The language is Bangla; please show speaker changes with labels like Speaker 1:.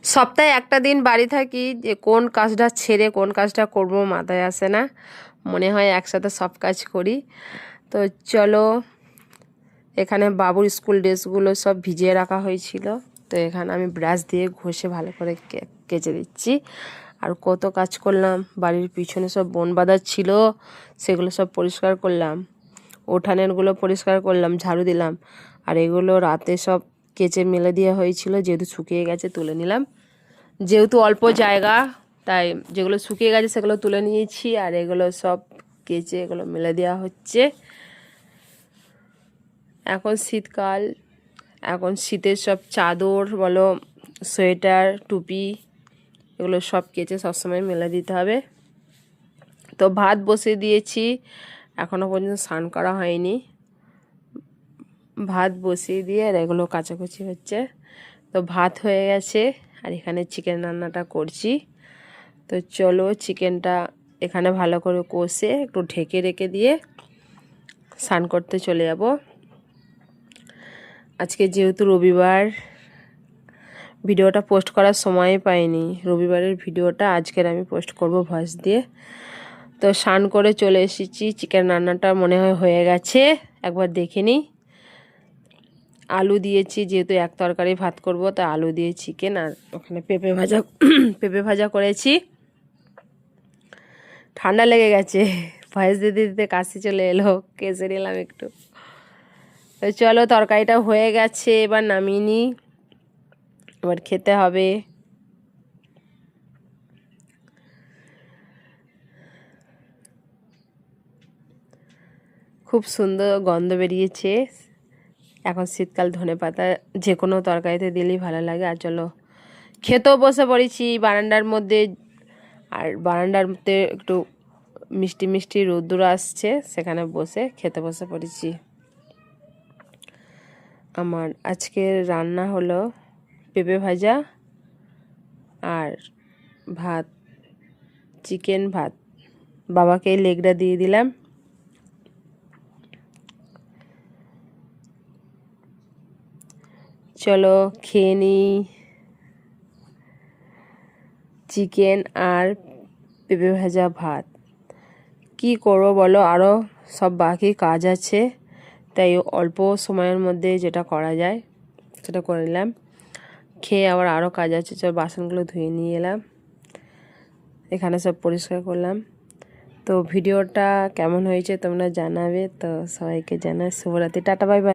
Speaker 1: সপ্তাহে একটা দিন বাড়ি থাকি, যে কোন কাজটা ছেড়ে কোন কাজটা করব মাথায় আসে না, মনে হয় একসাথে সব কাজ করি। তো চলো, এখানে বাবুর স্কুল ড্রেসগুলো সব ভিজিয়ে রাখা হয়েছিল, তো এখানে আমি ব্রাশ দিয়ে ঘষে ভালো করে কেচে দিচ্ছি। আর কত কাজ করলাম, বাড়ির পিছনে সব বন বাঁধা ছিল, সেগুলো সব পরিষ্কার করলাম, উঠানেরগুলো পরিষ্কার করলাম, ঝাড়ু দিলাম। আর এগুলো রাতে সব কেচে মেলে দেওয়া হয়েছিল, যেহেতু শুকিয়ে গেছে তুলে নিলাম। যেহেতু অল্প জায়গা, তাই যেগুলো শুকিয়ে গেছে সেগুলো তুলে নিয়েছি, আর এগুলো সব কেচে এগুলো মেলে দেওয়া হচ্ছে। এখন শীতকাল, এখন শীতের সব চাদর বলো, সোয়েটার, টুপি, এগুলো সব কেচে সবসময় মেলে দিতে হবে। তো ভাত বসিয়ে দিয়েছি, এখনও পর্যন্ত স্নান করা হয়নি। ভাত বসিয়ে দিয়ে আর এগুলো কাচাকুচি হচ্ছে। তো ভাত হয়ে গেছে, আর এখানে চিকেন রান্নাটা করছি। তো চলো, চিকেনটা এখানে ভালো করে কষে একটু ঢেকে রেখে দিয়ে স্নান করতে চলে যাব। আজকে যেহেতু রবিবার, ভিডিওটা পোস্ট করার সময় পাইনি, রবিবারের ভিডিওটা আজকের আমি পোস্ট করব ভয়েস দিয়ে। তো স্নান করে চলে এসেছি, চিকেন রান্নাটা মনে হয় হয়ে গেছে, একবার দেখে নিই। আলু দিয়েছি, যেহেতু এক তরকারি ভাত করব, তা আলু দিয়ে চিকেন, আর ওখানে পেঁপে ভাজা পেঁপে ভাজা করেছি। ঠান্ডা লেগে গেছে, ভয়েস দিতে দিতে কাশি চলে এলো, কেসে নিলাম একটু। তো চলো, তরকারিটা হয়ে গেছে, এবার নামিয়ে নিই, এবার খেতে হবে। খুব সুন্দর গন্ধ বেরিয়েছে। এখন শীতকাল, ধনেপাতা যে কোনো তরকারিতে দিলেই ভালো লাগে। আর চলো, খেতেও বসে পড়েছি বারান্দার মধ্যে, আর বারান্দার মধ্যে একটু মিষ্টি মিষ্টি রোদ্দুর আসছে, সেখানে বসে খেতে বসে পড়েছি। আমার আজকের রান্না হলো পেঁপে ভাজা আর ভাত, চিকেন ভাত। বাবাকে লেগটা দিয়ে দিলাম। চলো খেয়ে নিই চিকেন আর পেঁপে ভাজা ভাত। কি করবো বলো, আরও সব বাকি কাজ আছে, তাই অল্প সময়ের মধ্যে যেটা করা যায় সেটা করে নিলাম। খেয়ে আবার আরও কাজ আছে, চল বাসনগুলো ধুয়ে নিয়ে এলাম, এখানে সব পরিষ্কার করলাম। তো ভিডিওটা কেমন হয়েছে তোমরা জানাবে। তো সবাইকে জানাই শুভরাত্রি, টাটা, বাই বাই।